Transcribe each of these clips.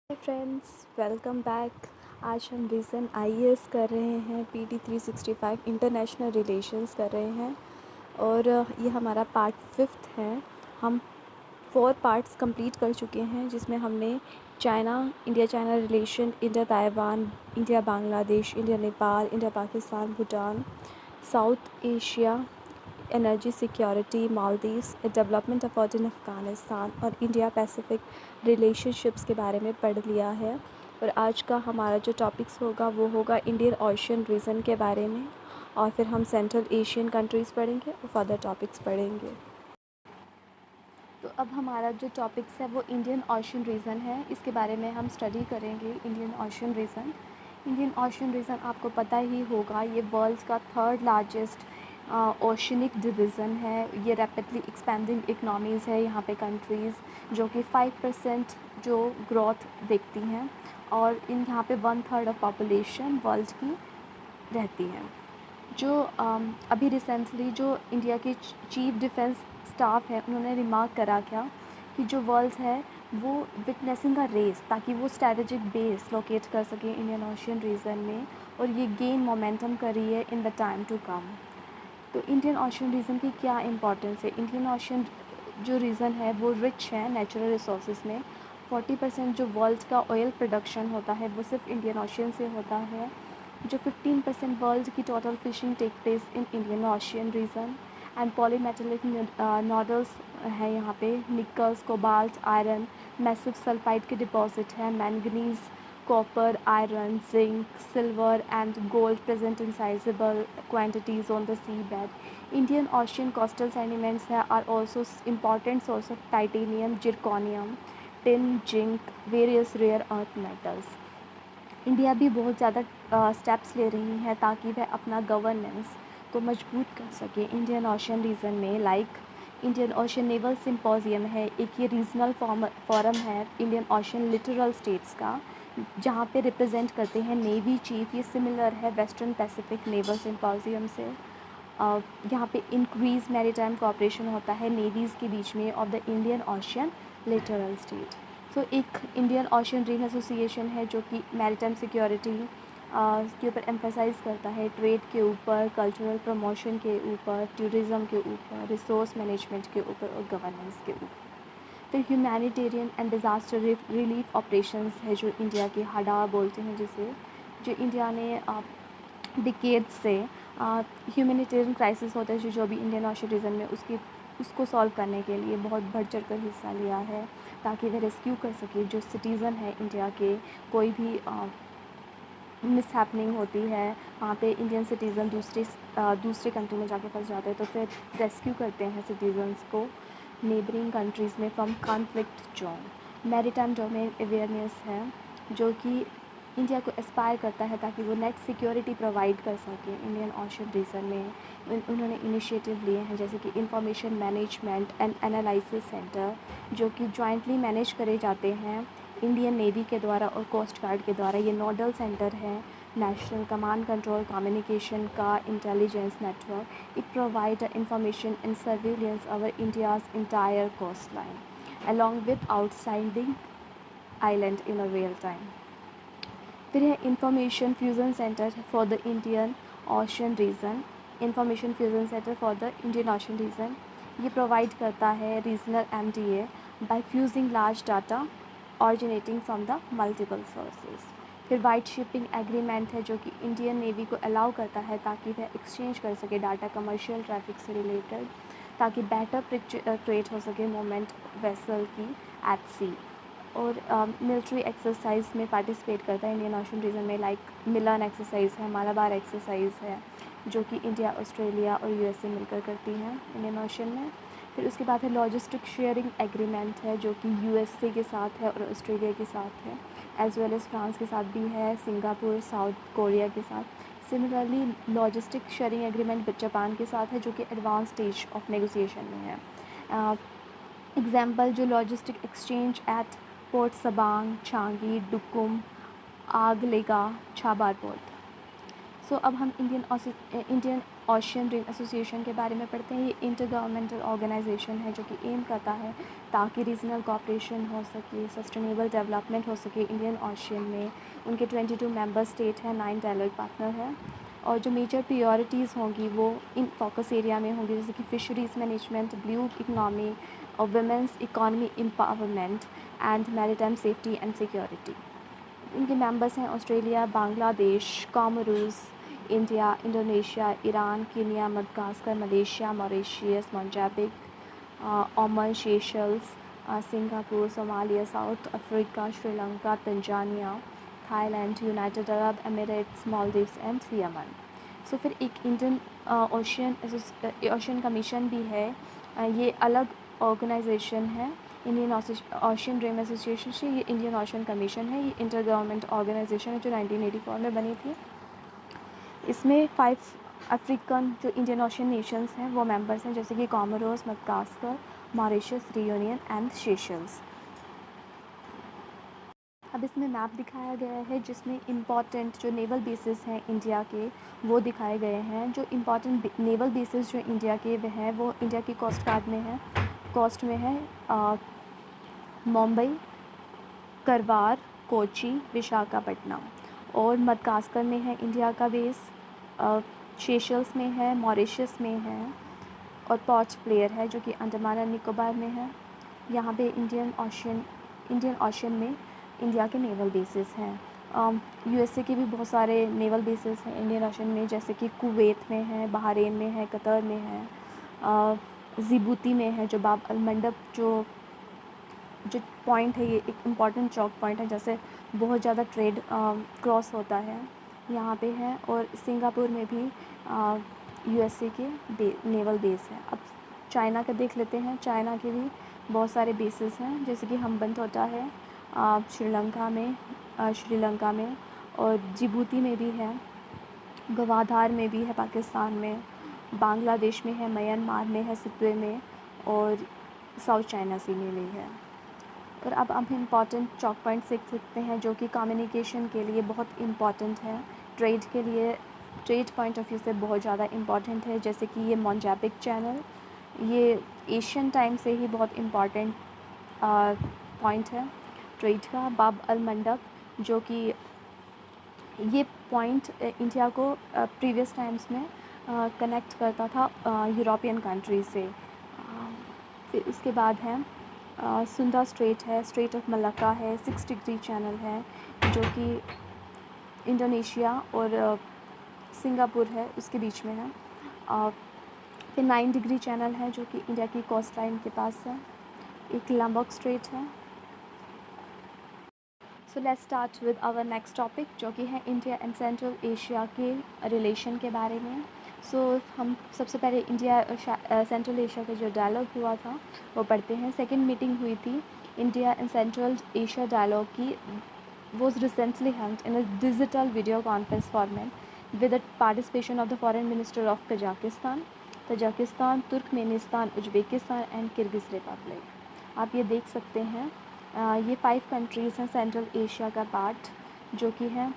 Hi friends, welcome back. आज हम reason IAS कर रहे हैं, पीटी 365 इंटरनेशनल रिलेशंस कर रहे हैं और ये हमारा पार्ट 5th है। हम 4 पार्ट्स कंप्लीट कर चुके हैं जिसमें हमने China, India China relation, India Taiwan, India Bangladesh, India Nepal, India Pakistan, Bhutan, south Asia, energy security, Maldives, development effort in Afghanistan और इंडिया पैसिफिक रिलेशनशिप्स के बारे में पढ़ लिया है। और आज का हमारा जो टॉपिक्स होगा वो होगा इंडियन ओशियन रीजन के बारे में, और फिर हम सेंट्रल एशियन कंट्रीज़ पढ़ेंगे और फर्दर टॉपिक्स पढ़ेंगे। तो अब हमारा जो टॉपिक्स है वो इंडियन ओशियन रीजन है, इसके बारे में हम स्टडी करेंगे। इंडियन ओशियन रीजन आपको पता ही होगा, ये वर्ल्ड का 3rd लार्जेस्ट ओशनिक डिवीज़न है। ये रैपिडली एक्सपेंडिंग इकनॉमीज़ है यहाँ पे कंट्रीज़, जो कि 5% जो ग्रोथ देखती हैं, और यहाँ पे 1/3 ऑफ पॉपुलेशन वर्ल्ड की रहती है। जो अभी रिसेंटली जो इंडिया के चीफ डिफेंस स्टाफ है, उन्होंने रिमार्क करा क्या कि जो वर्ल्ड है वो विटनेसिंग अ रेस, ताकि वो स्ट्रैटेजिक बेस लोकेट कर सके इंडियन ओशियन रीजन में, और ये गेन मोमेंटम कर रही है in the time to come. तो इंडियन ओशियन रीजन की क्या इंपॉर्टेंस है? इंडियन ओशियन जो रीजन है वो रिच है नेचुरल रिसोर्सेज में। 40% जो वर्ल्ड का ऑयल प्रोडक्शन होता है वो सिर्फ इंडियन ओशियन से होता है। जो 15% वर्ल्ड की total fishing take place in Indian ocean region. And polymetallic nodules है यहाँ पे, nickels, cobalt, iron, massive sulphide के डिपॉजिट है, manganese, copper, iron, zinc, silver and gold present in sizable quantities on the seabed. Indian Ocean coastal sediments are also important source of titanium, zirconium, tin, zinc, various rare earth metals. India भी बहुत ज़्यादा steps ले रही है ताकि वह अपना governance को मजबूत कर सके इंडियन ओशियन रीजन में। Like Indian ocean naval symposium है, एक ये रीजनल फोरम है इंडियन ओशियन लिटरल स्टेट्स का, जहाँ पे रिप्रेजेंट करते हैं नेवी चीफ। ये सिमिलर है वेस्टर्न पैसिफिक नेवल सिंपोजियम से। यहाँ पे इंक्रीज मैरीटाइम कोऑपरेशन होता है नेवीज़ के बीच में of the Indian ocean literal state. तो एक इंडियन ओशियन रीजन एसोसिएशन है जो कि मैरीटाइम सिक्योरिटी के ऊपर एम्फेसाइज करता है, ट्रेड के ऊपर, कल्चरल प्रमोशन के ऊपर, टूरिज़्म के ऊपर, रिसोर्स मैनेजमेंट के ऊपर और गवर्नेंस के ऊपर। फिर humanitarian and disaster relief operations है जो इंडिया की हडा बोलते हैं जिसे, जो इंडिया ने डिकेड से ह्यूमैनिटेरियन क्राइसिस होता है जो भी इंडियन ओशियन रीजन में, उसको सॉल्व करने के लिए बहुत बढ़ चढ़ कर हिस्सा लिया है, ताकि वह रेस्क्यू कर सके जो सिटीज़न है इंडिया के। कोई भी मिसहैपनिंग होती है वहाँ पे इंडियन सिटीज़न दूसरे कंट्री में जाके फंस जाते हैं, तो फिर रेस्क्यू करते हैं सिटीज़न्स को नेबरिंग कंट्रीज़ में from conflict zone. Maritime domain awareness है जो कि इंडिया को एस्पायर करता है ताकि वो नेट सिक्योरिटी प्रोवाइड कर सके इंडियन ओशियन रीजन में। उन्होंने इनिशिएटिव लिए हैं जैसे कि information management and analysis centre, जो कि जॉइंटली मैनेज करे जाते हैं इंडियन नेवी के द्वारा और कोस्ट गार्ड के द्वारा। ये नोडल सेंटर है नेशनल कमांड कंट्रोल कम्युनिकेशन का intelligence network. It provide information and surveillance over India's entire coast line along with outstanding island in a real time. फिर है information fusion centre for the Indian ocean region. Information fusion centre for the Indian ocean region ये provide करता है regional MDA by fusing large data originating from the multiple sources. फिर white shipping agreement है जो कि Indian navy को allow करता है ताकि वह एक्सचेंज कर सके डाटा कमर्शियल ट्रैफिक से रिलेटेड, ताकि बेटर क्रिएट हो सके मूवमेंट वेसल की एट सी। और मिलिट्री एक्सरसाइज में पार्टिसिपेट करता है इंडियन ओशियन रीजन में, लाइक मिलन एक्सरसाइज है, मालाबार एक्सरसाइज है, जो कि इंडिया, ऑस्ट्रेलिया और यूएसए मिलकर करती हैं इंडियन ओशियन में। फिर उसके बाद है लॉजिस्टिक शेयरिंग एग्रीमेंट है जो कि यूएसए के साथ है और ऑस्ट्रेलिया के साथ है, एज वेल एज़ फ्रांस के साथ भी है, सिंगापुर, साउथ कोरिया के साथ। Similarly logistic sharing agreement Japan के साथ है जो कि एडवांस स्टेज ऑफ नेगोशिएशन में है। एग्जाम्पल जो logistic exchange at port Sabang, Changi, Duqm, Agalega, Chabahar port. So अब हम इंडियन ओशियन रिम एसोसिएशन के बारे में पढ़ते हैं। ये इंटर गवर्नमेंटल ऑर्गेनाइजेशन है जो कि एम करता है ताकि रीजनल कोऑपरेशन हो सके, सस्टेनेबल डेवलपमेंट हो सके इंडियन ओशियन में। उनके 22 मेंबर स्टेट हैं, 9 डायलॉग पार्टनर हैं, और जो मेजर प्रायोरिटीज़ होंगी वो इन फोकस एरिया में होंगी, जैसे कि फिशरीज़ मैनेजमेंट, ब्लू इकनॉमी और women's economy empowerment and maritime safety and security. इनके मेंबर्स हैं Australia, Bangladesh, Comoros, India, Indonesia, Iran, Kenya, Madagascar, Malaysia, Mauritius, Mozambique, Oman, Seychelles, Singapore, Somalia, South Africa, Sri Lanka, Tanzania, Thailand, United Arab Emirates, Maldives and Yemen. So फिर एक Indian ocean commission भी है। ये अलग organisation है Indian ocean rim association से। ये Indian ocean commission है, ये इंटर गवर्नमेंट ऑर्गेनाइजेशन है जो 1984 में बनी थी। इसमें 5 अफ्रीकन जो इंडियन ओशियन नेशंस हैं वो मेंबर्स हैं, जैसे कि Comoros, Madagascar, Mauritius, Reunion and Seychelles. अब इसमें मैप दिखाया गया है जिसमें इम्पॉर्टेंट जो नेवल बेसिस हैं इंडिया के वो दिखाए गए हैं। जो इम्पॉर्टेंट नेवल बेसिस जो इंडिया के वे हैं वो इंडिया की कोस्ट गार्ड में है, कोस्ट में है मुंबई, करवार, कोची, विशाखापट्टनम। और मडगास्कर में है इंडिया का बेस, सेशल्स में है, मॉरिशस में है, और पोर्ट ब्लेयर है जो कि अंडमान एंड निकोबार में है। यहाँ पे इंडियन ओशियन में इंडिया के नेवल बेसिस हैं। यूएसए के भी बहुत सारे नेवल बेसिस हैं इंडियन ओशियन में, जैसे कि कुवैत में है, बहरीन में है, कतर में है, जिबूती में है, जो बाब अल मंडब जो पॉइंट है ये एक इम्पॉर्टेंट चौक पॉइंट है, जैसे बहुत ज़्यादा ट्रेड क्रॉस होता है यहाँ पे है। और सिंगापुर में भी यूएसए के नेवल बेस है। अब चाइना का देख लेते हैं। चाइना के भी बहुत सारे बेसिस हैं, जैसे कि हम्बनटोटा है श्रीलंका में, और जिबूती में भी है, गवाधार में भी है पाकिस्तान में, बांग्लादेश में है, म्यांमार में है, सिपरे में, और साउथ चाइना सी में भी है। और अब हम इम्पॉर्टेंट चौक पॉइंट सीख सकते हैं जो कि कम्युनिकेशन के लिए बहुत इम्पॉर्टेंट है, ट्रेड के लिए, ट्रेड पॉइंट ऑफ व्यू से बहुत ज़्यादा इम्पॉर्टेंट है। जैसे कि ये मोजाम्बिक चैनल, ये एशियन टाइम से ही बहुत इम्पॉर्टेंट पॉइंट है ट्रेड का। बाब अल मंडब, जो कि ये पॉइंट इंडिया को प्रीवियस टाइम्स में कनेक्ट करता था यूरोपियन कंट्री से। फिर उसके बाद है सुंदा स्ट्रेट है, स्ट्रेट ऑफ मलक्का है, 6 डिग्री चैनल है जो कि इंडोनेशिया और सिंगापुर है उसके बीच में है। फिर 9 डिग्री चैनल है जो कि इंडिया की कोस्ट लाइन के पास है। एक लंबक स्ट्रेट है। So let's start with our next topic जो कि है इंडिया एंड सेंट्रल एशिया के रिलेशन के बारे में। हम सबसे पहले इंडिया सेंट्रल एशिया का जो डायलॉग हुआ था वो पढ़ते हैं। सेकेंड मीटिंग हुई थी India and Central Asia dialogue की, was recently held in a digital video conference format with the participation of the Foreign Minister of Tajikistan, Turkmenistan, Uzbekistan and Kyrgyz Republic. आप ये देख सकते हैं, ये 5 कंट्रीज़ हैं सेंट्रल एशिया का part, जो कि है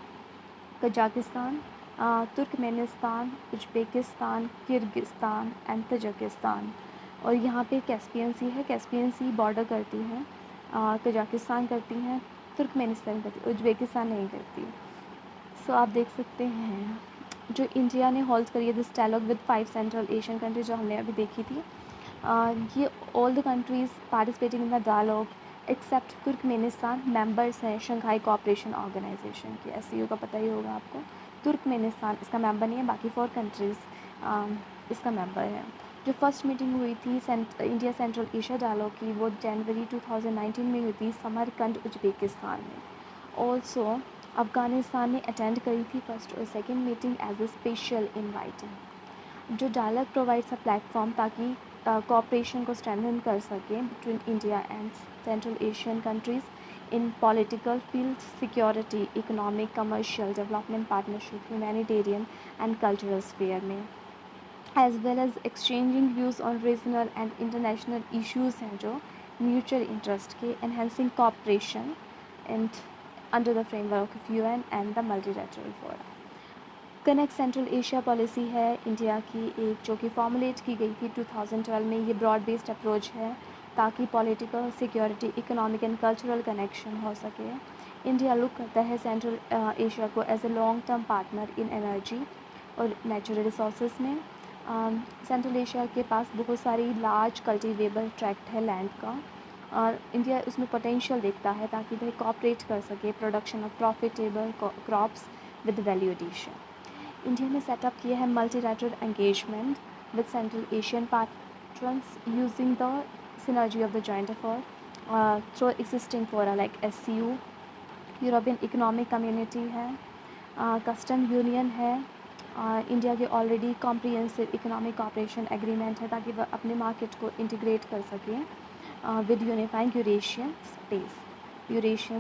Kazakhstan, Turkmenistan, Uzbekistan, Kyrgyzstan and Tajikistan. और यहाँ पे कैस्पियन सी है, कैस्पियन सी बॉर्डर करती हैं, कजाकिस्तान करती हैं, तुर्कमेनिस्तान करती, उज़्बेकिस्तान नहीं करती। सो आप देख सकते हैं जो इंडिया ने होल्ड करी है this dialogue with 5 Central Asian countries जो हमने अभी देखी थी। ये all the countries participating in the dialogue except Turkmenistan members हैं शंघाई कोऑपरेशन ऑर्गेनाइजेशन के, एससीओ का पता ही होगा आपको। तुर्कमेनिस्तान इसका मेंबर नहीं है, बाकी 4 कंट्रीज़ इसका मेंबर है। जो फर्स्ट मीटिंग हुई थी इंडिया सेंट्रल एशिया डायलॉग की वो जनवरी 2019 में हुई थी समरकंद उज़्बेकिस्तान में। ऑल्सो अफ़गानिस्तान ने अटेंड करी थी फर्स्ट और second meeting as a special inviting. जो डायलॉग प्रोवाइड्स अ प्लेटफॉर्म ताकि कोऑपरेशन को स्ट्रेंथन कर सकें between India and Central Asian countries in political fields, security, economic, commercial, development partnership, humanitarian and cultural sphere में, as well as exchanging views on regional and international issues हैं जो mutual interest के, enhancing cooperation and under the framework of UN and the multilateral forum. Connect central Asia policy है India की एक, जो कि formulate की गई थी 2012 में। ये ब्रॉड बेस्ड अप्रोच है ताकि political, security, economic and cultural connection हो सके। इंडिया लुक करता है सेंट्रल एशिया को as a long term partner in energy और नेचुरल रिसोर्सेज में। सेंट्रल एशिया के पास बहुत सारी लार्ज कल्टिवेबल ट्रैक्ट है लैंड का, और इंडिया उसमें पोटेंशियल देखता है ताकि वह कॉपरेट कर सके production of profitable crops with value addition. India ने सेटअप किया है multilateral engagement with Central Asian partners using the synergy of the joint effort through existing fora like SCO, European economic community है, custom union है, India के already comprehensive economic cooperation agreement है ताकि वह अपने मार्केट को इंटीग्रेट कर सकें with unifying Eurasian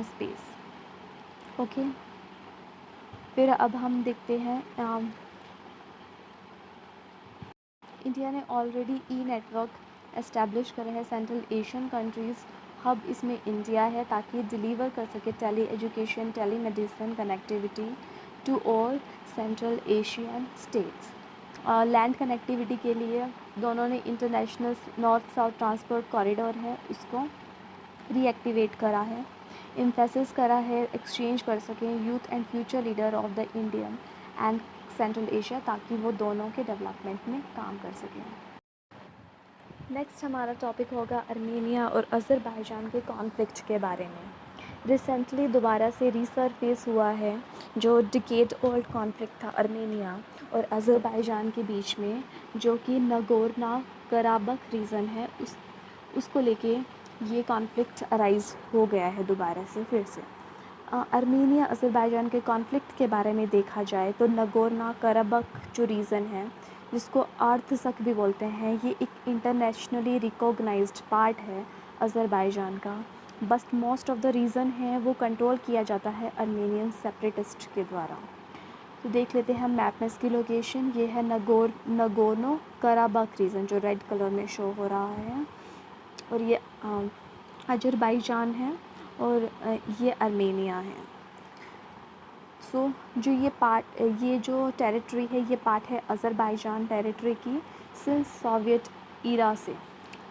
space. Okay, फिर अब हम देखते हैं इंडिया ने ऑलरेडी नेटवर्क एस्टैब्लिश करा है सेंट्रल एशियन कंट्रीज़ हब इसमें इंडिया है ताकि डिलीवर कर सके tele education, tele medicine connectivity to all Central Asian states. Land connectivity के लिए दोनों ने international north south transport corridor है उसको रीएक्टिवेट करा है, एम्फेसिस करा है एक्सचेंज कर सकें youth and future leader of the Indian and Central Asia ताकि वो दोनों के डेवलपमेंट में काम कर सकें। नेक्स्ट हमारा टॉपिक होगा आर्मेनिया और अज़रबैजान के कॉन्फ्लिक्ट के बारे में। रिसेंटली दोबारा से रीसरफेस हुआ है जो डिकेड ओल्ड कॉन्फ्लिक्ट था आर्मेनिया और अज़रबैजान के बीच में, जो कि नगोर्नो कराबख रीजन है, उसको लेके ये कॉन्फ्लिक्ट अराइज़ हो गया है दोबारा से फिर से। आर्मेनिया अज़रबैजान के कॉन्फ्लिक्ट के बारे में देखा जाए तो नगोर्नो कराबख जो रीज़न है, जिसको आर्थसक भी बोलते हैं, ये एक इंटरनेशनली रिकॉग्नाइज्ड पार्ट है अज़रबैजान का। बस मोस्ट ऑफ द रीज़न है वो कंट्रोल किया जाता है आर्मेनियन सेपरेटिस्ट के द्वारा। तो देख लेते हैं हम मैप में इसकी लोकेशन। ये है नगोर्नो कराबख रीजन जो रेड कलर में शो हो रहा है, और ये अज़रबैजान है और ये आर्मेनिया है। सो जो ये जो टेरिटरी है ये पार्ट है अज़रबैजान टेरिटरी की सिंस सोवियत ईरा से।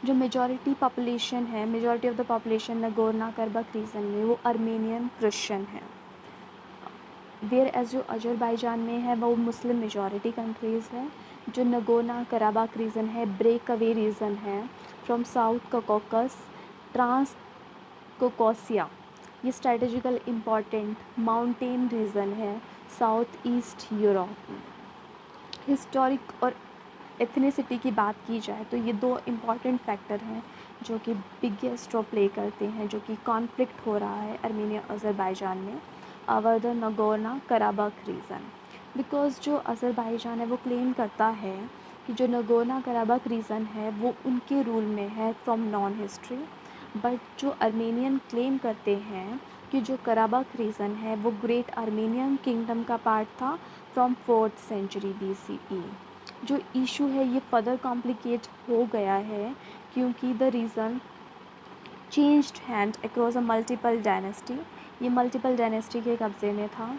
जो majority of the population Nagorno Karabakh region में वो आर्मेनियन क्रिश्चियन है। वेयर एज जो अज़रबैजान में है वो मुस्लिम मेजॉरिटी कंट्रीज़ है। जो नगोर्नो कराबख रीजन है ब्रेक अवे रीजन है from South Caucasus Transcaucasia. ये स्ट्रेटेजिकल इम्पॉर्टेंट माउंटेन रीजन है साउथ ईस्ट यूरोप में। हिस्टोरिक और एथनिसिटी की बात की जाए तो ये दो इम्पॉर्टेंट फैक्टर हैं जो कि बिगेस्ट रोल प्ले करते हैं, जो कि कॉन्फ्लिक्ट हो रहा है आर्मेनिया अज़रबैजान में over the Nagorno Karabakh region. Because जो अज़रबैजान है वो क्लेम करता है कि जो नगोर्नो कराबख रीजन है वो उनके रूल में है फ्रॉम नॉन हिस्ट्री, बट जो आर्मेनियन क्लेम करते हैं कि जो कराबख रीजन है वो ग्रेट आर्मेनियन किंगडम का पार्ट था फ्रॉम 4th सेंचुरी BCE। जो इशू है ये फर्दर कॉम्प्लिकेट हो गया है क्योंकि the reason changed hand across a multiple dynasty. ये मल्टीपल डायनेस्टी के कब्जे में था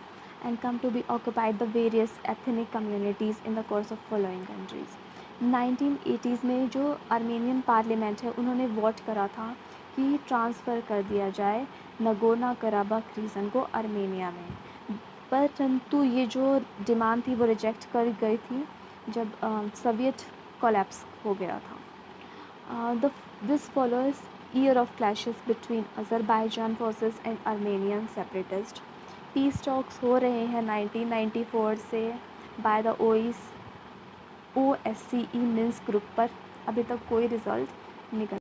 and come to be occupied the various ethnic communities in the course of following countries. 1980s में जो आर्मेनियन पार्लियामेंट है उन्होंने वोट करा था कि ट्रांसफ़र कर दिया जाए नगोर्नो कराबख रीजन को आर्मेनिया में, परंतु ये जो डिमांड थी वो रिजेक्ट कर गई थी जब सोवियत कोलैप्स हो गया था। This followers year of clashes between Azerbaijan forces and Armenian separatist. Peace talks हो रहे हैं 1994 से by the OSCE Minsk group पर, अभी तक कोई रिज़ल्ट निकल।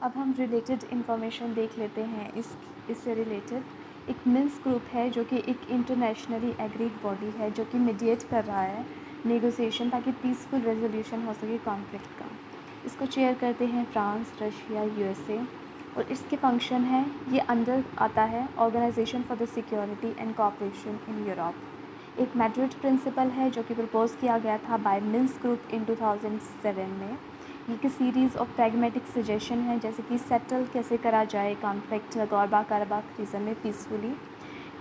अब हम रिलेटेड इन्फॉर्मेशन देख लेते हैं इससे रिलेटेड। एक मिन्स्क ग्रुप है जो कि एक इंटरनेशनली एग्रीड बॉडी है जो कि मीडिएट कर रहा है नेगोशिएशन ताकि पीसफुल रेजोल्यूशन हो सके कॉन्फ्लिक्ट का। इसको चेयर करते हैं फ्रांस, रशिया, USA, और इसके फंक्शन है, ये अंडर आता है organisation for the security and cooperation in Europe. एक मैड्रिड प्रिंसिपल है जो कि प्रपोज किया गया था बाय मिन्स्क ग्रुप इन 2007 में। ये एक सीरीज़ ऑफ प्रैग्मेटिक सजेशन है जैसे कि सेटल कैसे करा जाए कॉन्फ्लिक्ट नगोर्नो कराबख रीजन में पीसफुली।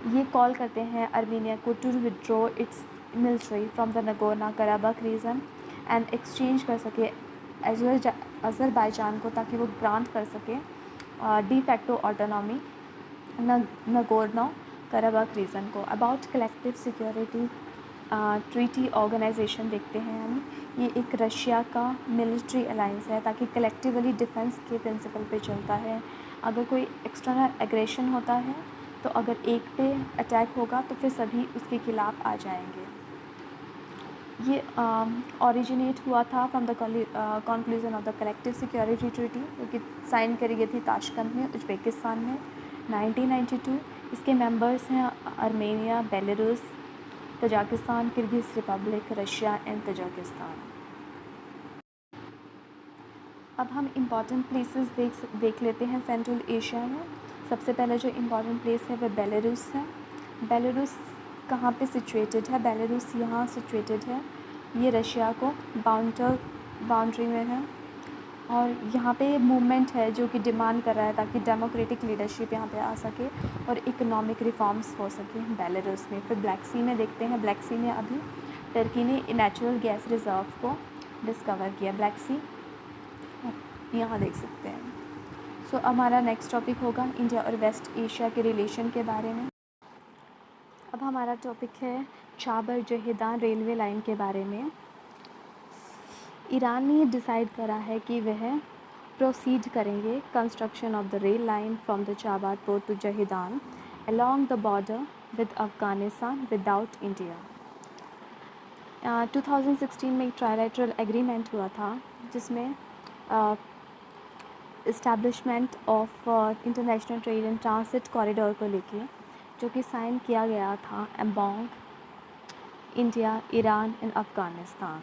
ये कॉल करते हैं अर्मेनिया को to withdraw its military from the Nagorno Karabakh region and exchange कर सके अज़रबाईजान को, ताकि वो ग्रांट कर सके de facto autonomy Nagorno Karabakh region को। About collective security treaty organisation देखते हैं हम। ये एक रशिया का मिलिट्री अलायंस है, ताकि कलेक्टिवली डिफेंस के प्रिंसिपल पे चलता है। अगर कोई एक्सटर्नल एग्रेशन होता है तो अगर एक पे अटैक होगा तो फिर सभी उसके खिलाफ आ जाएंगे। ये ओरिजिनेट हुआ था from the conclusion of the collective security treaty, जो कि साइन करी गई थी ताशकंद में, उज़्बेकिस्तान में 1992। इसके मेंबर्स हैं Armenia, Belarus, Tajikistan, Kyrgyz Republic, Russia and Tajikistan. अब हम इम्पॉर्टेंट प्लेसेस देख लेते हैं सेंट्रल एशिया में। सबसे पहले जो इम्पॉर्टेंट प्लेस है वह बेलारूस है। बेलारूस कहाँ पे सिचुएटेड है? बेलारूस यहाँ सिचुएटेड है। ये रशिया को बाउंड्री में है, और यहाँ पे मूवमेंट है जो कि डिमांड कर रहा है ताकि डेमोक्रेटिक लीडरशिप यहाँ पे आ सके और इकोनॉमिक रिफॉर्म्स हो सके बेलारूस में। फिर ब्लैक सी में देखते हैं। ब्लैक सी में अभी टर्की ने नेचुरल गैस रिजर्व को डिस्कवर किया। ब्लैक सी यहाँ देख सकते हैं। सो हमारा नेक्स्ट टॉपिक होगा इंडिया और वेस्ट एशिया के रिलेशन के बारे में। अब हमारा टॉपिक है चाबर जहेदान रेलवे लाइन के बारे में। ईरान ने डिसाइड करा है कि वह प्रोसीड करेंगे construction of the rail line from the Chabahar port to Zahedan along the border with Afghanistan without India. 2016 में एक ट्राइलेटरल एग्रीमेंट हुआ था, जिसमें establishment of international trade and transit corridor को लेके, जो कि साइन किया गया था among India, Iran and Afghanistan.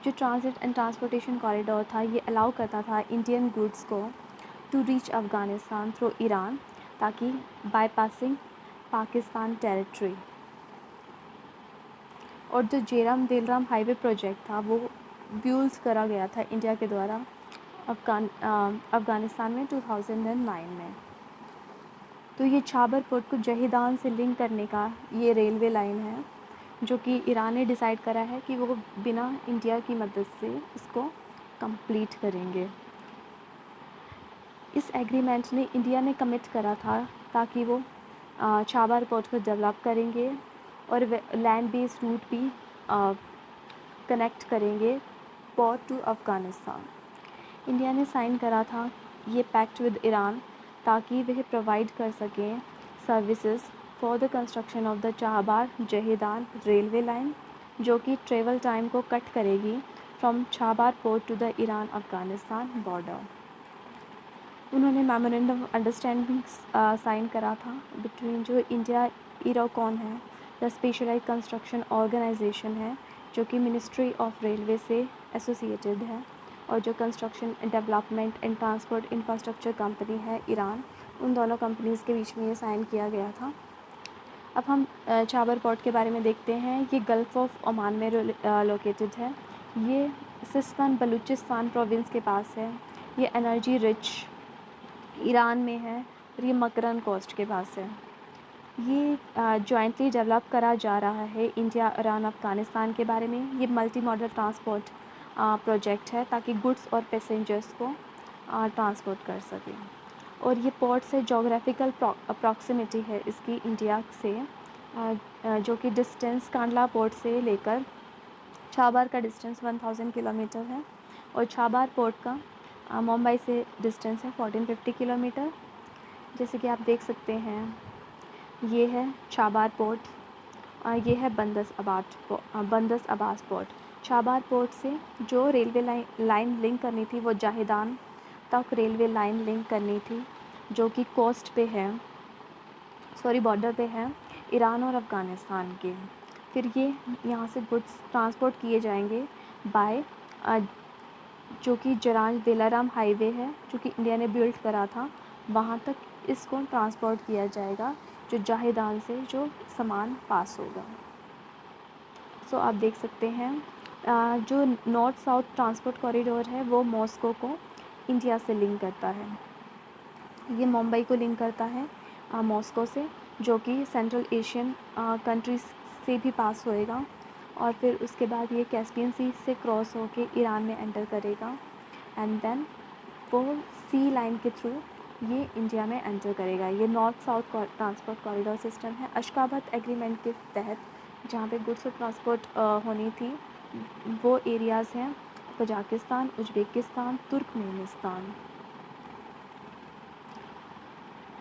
जो ट्रांसिट एंड ट्रांसपोर्टेशन कॉरिडोर था, ये अलाउ करता था इंडियन गुड्स को to reach Afghanistan through Iran, ताकि बाईपासिंग पाकिस्तान टेरिटरी। और जो जेरम देलराम हाईवे प्रोजेक्ट था, वो ब्यूल्स करा गया था इंडिया के द्वारा अफ़गानिस्तान में 2009 में। तो ये चाबर पोर्ट को जहेदान से लिंक करने का ये रेलवे लाइन है, जो कि ईरान ने डिसाइड करा है कि वो बिना इंडिया की मदद से इसको कंप्लीट करेंगे। इस एग्रीमेंट ने इंडिया ने कमिट करा था ताकि वो चाबर पोर्ट को डेवलप करेंगे और लैंड बेस्ड रूट भी कनेक्ट करेंगे पोर्ट टू अफ़गानिस्तान। इंडिया ने साइन करा था ये पैक्ट विद ईरान, ताकि वह प्रोवाइड कर सकें services for the construction of the Chabahar Zahedan railway line, जो कि ट्रेवल टाइम को कट करेगी from Chabahar port to the Iran Afghanistan border. उन्होंने मेमोरेंडम ऑफ अंडरस्टैंडिंग साइन करा था बिटवीन जो इंडिया इरोकॉन है, द स्पेशलाइज्ड कंस्ट्रक्शन ऑर्गेनाइजेशन है, जो कि मिनिस्ट्री ऑफ रेलवे से एसोसिएटेड है, और जो construction development and transport infrastructure company है ईरान, उन दोनों कंपनीज़ के बीच में ये साइन किया गया था। अब हम चाबर पोर्ट के बारे में देखते हैं। ये गल्फ़ ऑफ ओमान में लोकेटेड है। ये सिस्तान बलूचिस्तान प्रोविंस के पास है। ये एनर्जी रिच ईरान में है, और ये मकरन कोस्ट के पास है। ये जॉइंटली डेवलप करा जा रहा है इंडिया, ईरान, अफ़गानिस्तान के बारे में। ये मल्टी मॉडल ट्रांसपोर्ट प्रोजेक्ट है, ताकि गुड्स और पैसेंजर्स को ट्रांसपोर्ट कर सकें। और ये पोर्ट से जोग्राफिकल अप्रॉक्सिमिटी है इसकी इंडिया से, जो कि डिस्टेंस कांडला पोर्ट से लेकर चाबार का डिस्टेंस 1000 किलोमीटर है, और चाबार पोर्ट का मुंबई से डिस्टेंस है 1450 किलोमीटर। जैसे कि आप देख सकते हैं, ये है चाबार पोर्ट, ये है बंदस अब्बास पोर्ट। चाबार पोर्ट से जो रेलवे लाइन लिंक करनी थी, वो जहेदान तक रेलवे लाइन लिंक करनी थी, जो कि कोस्ट पे है, बॉर्डर पे है ईरान और अफ़गानिस्तान के। फिर ये यहाँ से गुड्स ट्रांसपोर्ट किए जाएंगे बाय जो कि जरान दिलाराम हाईवे है, जो कि इंडिया ने बिल्ड करा था, वहाँ तक इसको ट्रांसपोर्ट किया जाएगा, जो जहेदान से जो सामान पास होगा। सो आप देख सकते हैं, जो नॉर्थ साउथ ट्रांसपोर्ट कॉरिडोर है, वो मॉस्को को इंडिया से लिंक करता है। ये मुंबई को लिंक करता है मॉस्को से, जो कि सेंट्रल एशियन कंट्रीज़ से भी पास होएगा और फिर उसके बाद ये कैस्पियन सी से क्रॉस होके ईरान में एंटर करेगा एंड देन वो सी लाइन के थ्रू ये इंडिया में एंटर करेगा। ये north south transport corridor system है अशगाबत एग्रीमेंट के तहत, जहाँ पे गुड्स और ट्रांसपोर्ट होनी थी। वो एरियाज़ हैं Kazakhstan, Uzbekistan, Turkmenistan.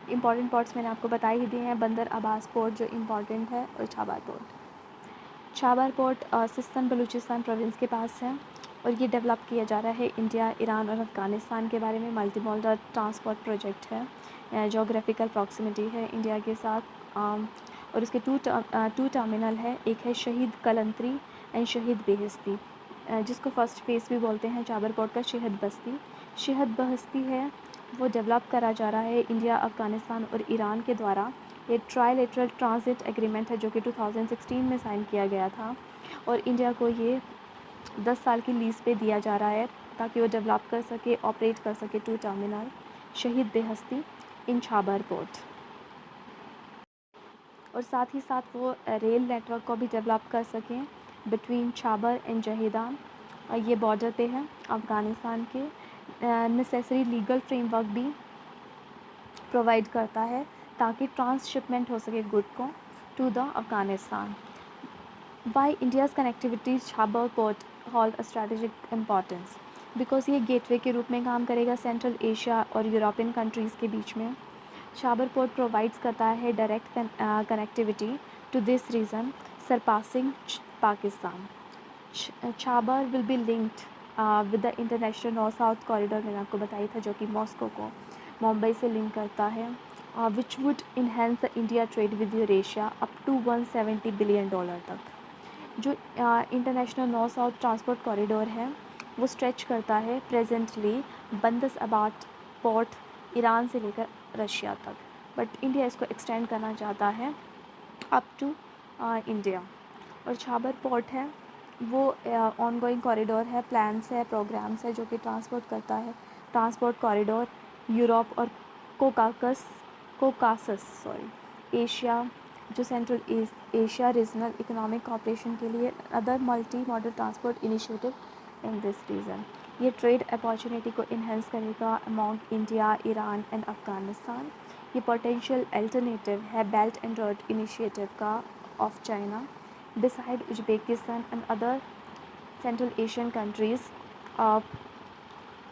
Important ports मैंने आपको बता ही दिए हैं। बंदर अब्बास पोर्ट जो इम्पॉर्टेंट है, और छाबर पोर्ट। छाबर पोर्ट सिस्तान बलूचिस्तान प्रोविंस के पास है और ये डेवलप किया जा रहा है इंडिया, ईरान और अफ़गानिस्तान के बारे में। मल्टी मॉडल ट्रांसपोर्ट प्रोजेक्ट है, जोग्राफिकल प्रॉक्सिमिटी है इंडिया के साथ। और इसके टू टर्मिनल है, एक है शहीद कलंत्री एंड शहीद बेहस्ती, जिसको फ़र्स्ट फेज़ भी बोलते हैं छाबर पोर्ट का। शहीद बस्ती, शहीद बस्ती है वो डेवलप करा जा रहा है इंडिया, अफ़गानिस्तान और ईरान के द्वारा। ये ट्राईलेटरल ट्रांजिट एग्रीमेंट है जो कि 2016 में साइन किया गया था और इंडिया को ये 10 साल की लीज़ पे दिया जा रहा है ताकि वो डेवलप कर सके, ऑपरेट कर सके टू टर्मिनल शहीद बेहस्ती इन छाबर पोर्ट। और साथ ही साथ वो रेल नेटवर्क को भी डेवलप कर सकें बिटवीन छाबर एंड जहीदान। ये बॉर्डर पे है अफ़गानिस्तान के। नेसेसरी लीगल फ्रेमवर्क भी प्रोवाइड करता है ताकि ट्रांसशिपमेंट हो सके गुड को to the Afghanistan. Why India's connectivity Chabahar port hold a strategic importance, because ये गेटवे के रूप में काम करेगा सेंट्रल एशिया और यूरोपियन कंट्रीज़ के बीच में। छाबर पोर्ट प्रोवाइड्स करता है direct connectivity to this region surpassing Pakistan. Chabahar will be linked with the international north south corridor, मैंने आपको बताया था, जो कि मॉस्को को मुंबई से लिंक करता है, which would enhance the India trade with Eurasia up to $170 billion तक। जो international north south transport corridor है वो स्ट्रेच करता है प्रेजेंटली बंदरअब्बास पोर्ट ईरान से लेकर रशिया तक, बट इंडिया इसको एक्सटेंड करना चाहता है अप टू इंडिया। और छाबर पोर्ट है वो ऑन गोइंग कॉरिडोर है, प्लान्स है, प्रोग्राम्स है जो कि ट्रांसपोर्ट करता है। ट्रांसपोर्ट कॉरिडोर यूरोप और कोकासस एशिया, जो Central Asia regional economic cooperation के लिए other multi modal transport initiative in this region. ये ट्रेड अपॉर्चुनिटी को इन्हेंस करेगा among India, Iran and Afghanistan. ये पोटेंशियल अल्टरनेटिव है बेल्ट एंड रोड इनिशिएटिव का of China. Beside Uzbekistan and other Central Asian countries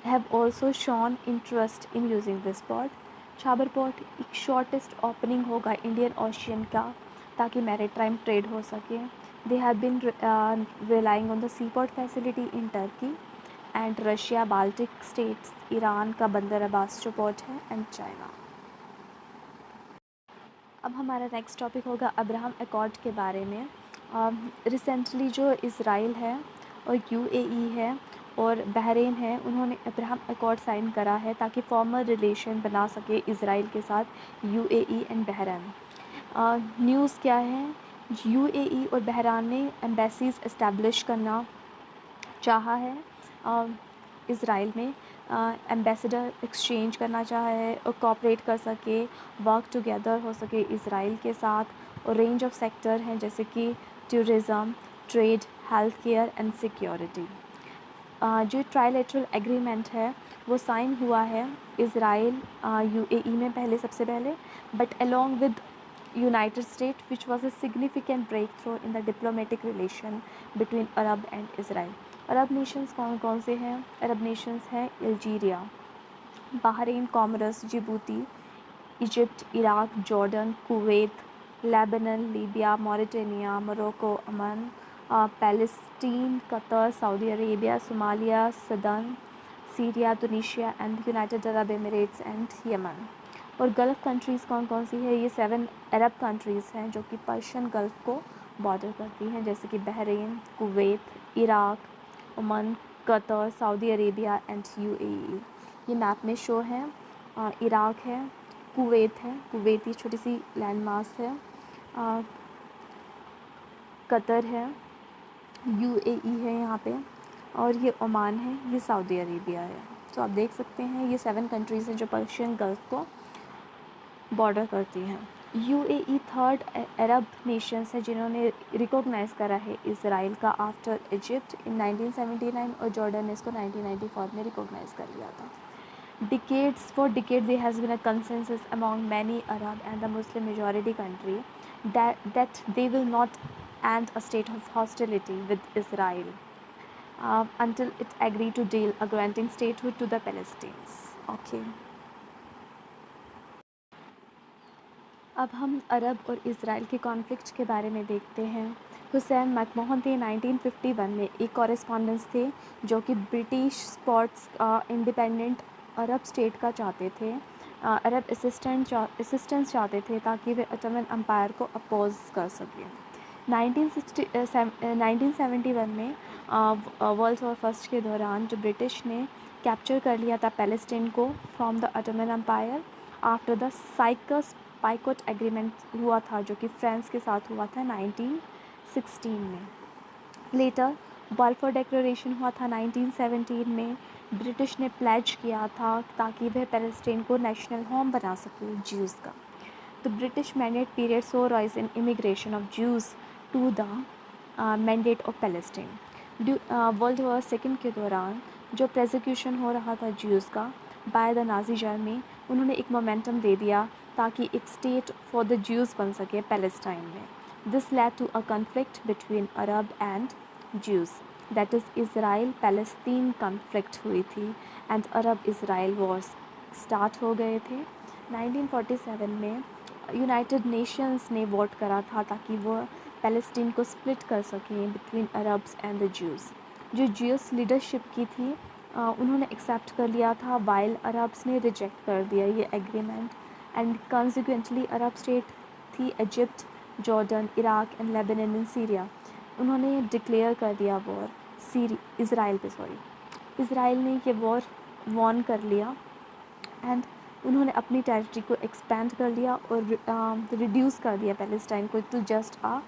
have also shown interest in using this port. Chabahar port एक shortest opening होगा Indian ocean का ताकि maritime trade हो सके। They have been relying on the sea port facility in Turkey and Russia, Baltic states, Iran का Bandar Abbas जो port है and China. अब हमारा नेक्स्ट टॉपिक होगा अब्राहम अकॉर्ड के बारे में। रिसेंटली जो इज़राइल है और यूएई है और बहरीन है, उन्होंने अब्राहम अकॉर्ड साइन करा है ताकि फॉर्मल रिलेशन बना सके इज़राइल के साथ यूएई एंड बहरीन। न्यूज़ क्या है, यूएई और बहरीन ने एम्बेसीज इस्टेब्लिश करना चाहा है इज़राइल में, एम्बेसडर एक्सचेंज करना चाहा है और कोऑपरेट कर सके, वर्क टुगेदर हो सके इज़राइल के साथ। और रेंज ऑफ सेक्टर हैं जैसे कि tourism, trade, health care and security. जो ट्राईलेटरल एग्रीमेंट है वो साइन हुआ है इज़राइल यूएई में सबसे पहले, but along with United State which was a significant breakthrough in the diplomatic relation between Arab and Israel. Arab nations कौन कौन से हैं? अरब नेशंस हैं Algeria, Bahrain, Comoros, Djibouti, Egypt, Iraq, Jordan, Kuwait, Lebanon, Libya, Mauritania, Morocco, Oman, Palestine, Qatar, Saudi Arabia, Somalia, Sudan, Syria, Tunisia and United Arab Emirates and Yemen. और gulf countries कौन कौन सी है? ये 7 अरब countries हैं जो कि Persian Gulf को border करती हैं, जैसे कि Bahrain, Kuwait, Iraq, Oman, Qatar, Saudi Arabia and UAE. ये मैप में शो है। इराक है, कुवैत है, कुवैती छोटी सी लैंड मास है, कतर है, यूएई है यहाँ पे, और ये ओमान है, ये सऊदी अरेबिया है। तो आप देख सकते हैं ये 7 कंट्रीज़ हैं जो पर्शियन गल्फ़ को बॉर्डर करती हैं। यूएई थर्ड अरब नेशंस है जिन्होंने रिकॉग्नाइज़ करा है इसराइल का आफ्टर इजिप्ट इन 1979 और जॉर्डन ने इसको 1994 में रिकॉग्नाइज़ कर लिया था. For decades there has been a consensus among many Arab and the Muslim majority country that they will not end a state of hostility with Israel until it agree to deal a granting statehood to the Palestinians. Okay. अब हम अरब और Israel के conflict के बारे में देखते हैं. Hussain McMahon थे 1951 में एक कॉरेस्पॉन्डेंस थे जो कि ब्रिटिश स्पॉट्स इंडिपेंडेंट अरब स्टेट का चाहते थे. अरब असिस्टेंस चाहते थे ताकि वे ottoman एम्पायर को अपोज कर सकें. 1971 में वर्ल्ड वॉर फर्स्ट के दौरान जो ब्रिटिश ने कैप्चर कर लिया था पैलेस्टीन को from the ottoman empire after the Sykes Picot agreement हुआ था जो कि फ्रांस के साथ हुआ था 1916 में. लेटर बाल्फोर डिक्लेरेशन हुआ था 1917 में. ब्रिटिश ने प्लेज किया था ताकि वह पैलेस्टीन को नेशनल होम बना सके ज्यूज़ का. The British mandate period saw rise in immigration of Jews to the mandate of Palestine. World war second के दौरान जो प्रोसिक्यूशन हो रहा था ज्यूज़ का बाय द नाजी जर्मनी उन्होंने एक मोमेंटम दे दिया ताकि एक स्टेट फॉर द ज्यूज़ बन सके पैलेस्टाइन में. This led to a conflict between Arab and Jews, that is Israel Palestine conflict हुई थी and Arab Israel Wars start हो गए थे. 1947 में यूनाइटेड नेशंस ने वोट करा था ताकि वो पैलेस्टीन को स्प्लिट कर सकें between Arabs and the Jews. जो ज्यूस लीडरशिप की थी उन्होंने एक्सेप्ट कर लिया था वाइल अरब्स ने रिजेक्ट कर दिया ये agreement. And consequently Arab state थी Egypt, Jordan, Iraq and Lebanon and Syria. उन्होंने डिक्लेयर कर दिया वॉर इसराइल पे. इसराइल ने ये वॉर वॉन कर लिया एंड उन्होंने अपनी टेरिटरी को एक्सपेंड कर लिया और रिड्यूस कर दिया पैलेस्टाइन को to just a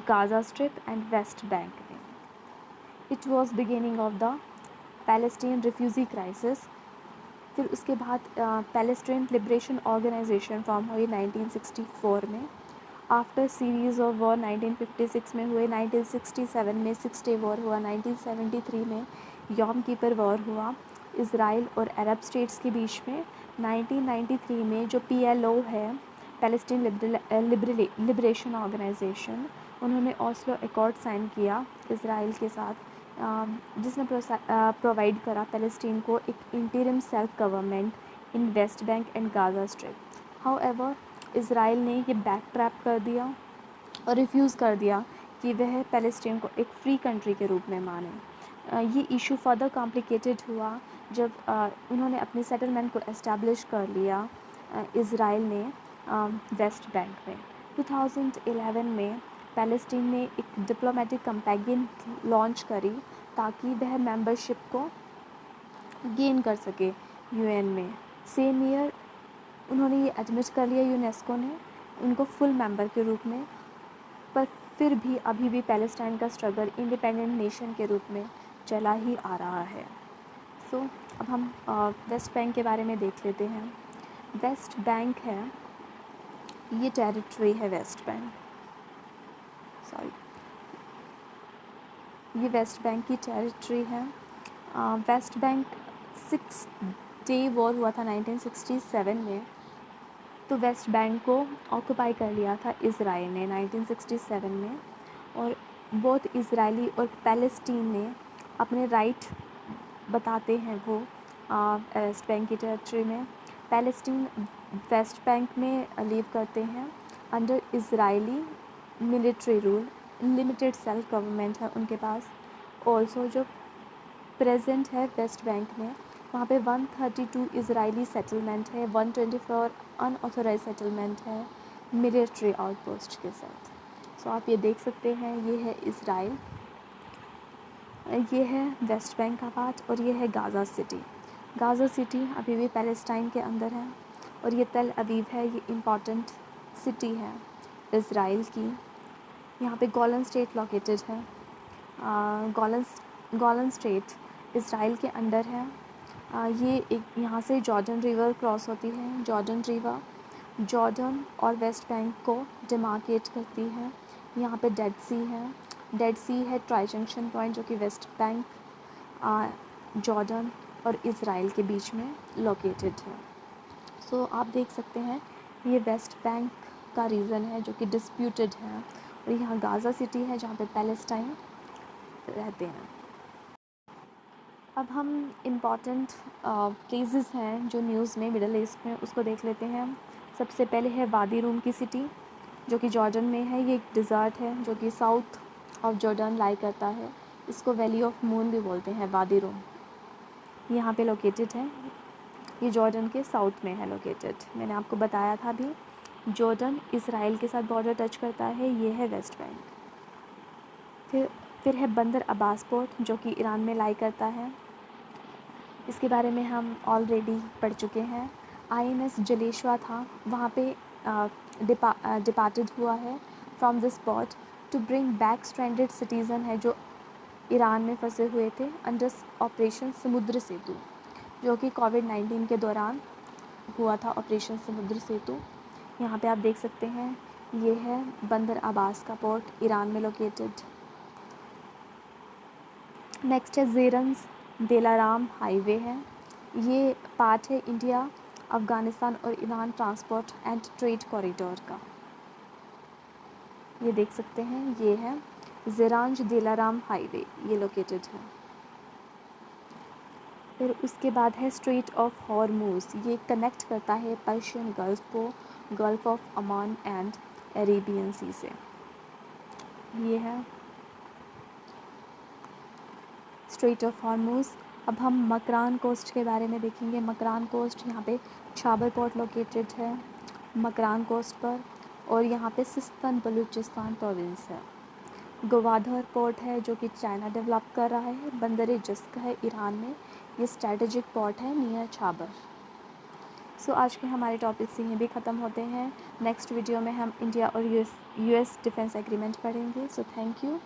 Gaza strip and West Bank में. It was beginning of the Palestine refugee crisis. फिर उसके बाद पैलेस्टीन लिबरेशन ऑर्गेनाइजेशन फॉर्म हुई 1964 में. आफ्टर सीरीज़ ऑफ वॉर 1956 में हुए, 1967 में 6 डे वॉर हुआ, 1973 में यॉम कीपर वॉर हुआ इसराइल और अरब स्टेट्स के बीच में. 1993 में जो PLO है पैलेस्टीन लिबरेशन ऑर्गेनाइजेशन उन्होंने ओस्लो अकॉर्ड साइन किया इसराइल के साथ जिसने प्रोवाइड करा पैलेस्टीन को एक interim self government in West Bank and Gaza strip. However Israel ने ये बैक ट्रैप कर दिया और रिफ्यूज़ कर दिया कि वह पैलेस्टीन को एक फ्री कंट्री के रूप में माने. ये इशू फर्दर कॉम्प्लिकेटेड हुआ जब उन्होंने अपने सेटलमेंट को एस्टैब्लिश कर लिया इसराइल ने वेस्ट बैंक में. 2011 में पैलेस्टीन ने एक डिप्लोमेटिक कैंपेन लॉन्च करी ताकि वह मेंबरशिप को गेन कर सके UN में. सेम ईयर उन्होंने ये एडमिट कर लिया यूनेस्को ने उनको फुल मेंबर के रूप में. पर फिर भी अभी भी पैलेस्टाइन का स्ट्रगल इंडिपेंडेंट नेशन के रूप में चला ही आ रहा है. सो अब हम वेस्ट बैंक के बारे में देख लेते हैं. वेस्ट बैंक है ये टेरिटरी है वेस्ट बैंक. ये वेस्ट बैंक की टेरिटरी है. वेस्ट बैंक 6 डे वॉर हुआ था 1967 में. तो वेस्ट बैंक को ऑक्यूपाई कर लिया था इसराइल ने 1967 में. और बोथ इसराइली और पैलेस्टीन ने अपने राइट बताते हैं वो वेस्ट बैंक की टेरिटरी में. पैलेस्टीन वेस्ट बैंक में लीव करते हैं under Israeli military rule. Limited self government है उनके पास. ऑल्सो जो प्रेजेंट है वेस्ट बैंक में वहाँ पे 132 इजरायली सेटलमेंट है, 124 अनऑथोराइज सेटलमेंट है मिलिट्री आउटपोस्ट के साथ. सो आप ये देख सकते हैं ये है इसराइल, ये है वेस्ट बैंक का पार्ट और ये है गाज़ा सिटी. गाज़ा सिटी अभी भी पैलेस्टाइन के अंदर है और ये तेल अवीव है. ये इम्पॉर्टेंट सिटी है इसराइल की. यहाँ पे गोलन स्टेट लोकेटेड है. गोलन स्टेट इसराइल के अंडर है. ये एक यहाँ से जॉर्डन रिवर क्रॉस होती है. जॉर्डन रिवर जॉर्डन और वेस्ट बैंक को डिमार्केट करती है। यहाँ पे डेड सी है। डेड सी है ट्राई जंक्शन पॉइंट जो कि वेस्ट बैंक, जॉर्डन और इज़राइल के बीच में लोकेटेड है। सो आप देख सकते हैं ये वेस्ट बैंक का रीजन है जो कि डिस्प्यूटेड है, और यहाँ गाज़ा सिटी है जहाँ पे पैलेस्टाइन रहते हैं। अब हम इम्पॉर्टेंट प्लेसेस हैं जो न्यूज़ में मिडल ईस्ट में, उसको देख लेते हैं। सबसे पहले है वादी रूम की सिटी जो कि जॉर्डन में है। ये एक डिज़र्ट है जो कि साउथ ऑफ जॉर्डन लाई करता है। इसको वैली ऑफ मून भी बोलते हैं वादी रूम। यहाँ पे लोकेटेड है। ये जॉर्डन के साउथ में है लोकेटेड। मैंने आपको बताया था भी, जॉर्डन इज़राइल के साथ बॉर्डर टच करता है। ये है वेस्ट बैंक। फिर है बंदर अब्बास पोर्ट जो कि ईरान में लाई करता है। इसके बारे में हम ऑलरेडी पढ़ चुके हैं। INS जलेश्वा था, वहाँ पे डिपार्टेड हुआ है from this port to bring back stranded citizen है जो ईरान में फंसे हुए थे अंडर ऑपरेशन समुद्र सेतु, जो कि कोविड-19 के दौरान हुआ था ऑपरेशन समुद्र सेतु। यहाँ पे आप देख सकते हैं ये है बंदर अब्बास का पोर्ट, ईरान में लोकेटेड। नेक्स्ट है ज़ेरन्स दिलाराम हाईवे है। ये पार्ट है इंडिया, अफ़गानिस्तान और Iran transport and trade corridor का। ये देख सकते हैं ये है ज़ेरांज दिलाराम हाईवे, ये लोकेटेड है। फिर उसके बाद है स्ट्रेट ऑफ हॉर्मूज़। ये कनेक्ट करता है पर्शियन गल्फ़ को Gulf of Oman and Arabian Sea से। ये है स्ट्रेट ऑफ हॉर्मूज़। अब हम मकरान कोस्ट के बारे में देखेंगे। मकरान कोस्ट, यहाँ पे छाबर पोर्ट लोकेटेड है मकरान कोस्ट पर, और यहाँ पे सिस्तान बलूचिस्तान प्रोविंस है। गवादर पोर्ट है जो कि चाइना डेवलप कर रहा है। बंदर जस्क है ईरान में। ये स्ट्रेटेजिक पोर्ट है नियर छाबर। सो आज के हमारे टॉपिक्स यहीं भी ख़त्म होते हैं। नेक्स्ट वीडियो में हम इंडिया और यूएस डिफेंस एग्रीमेंट पढ़ेंगे। So thank you.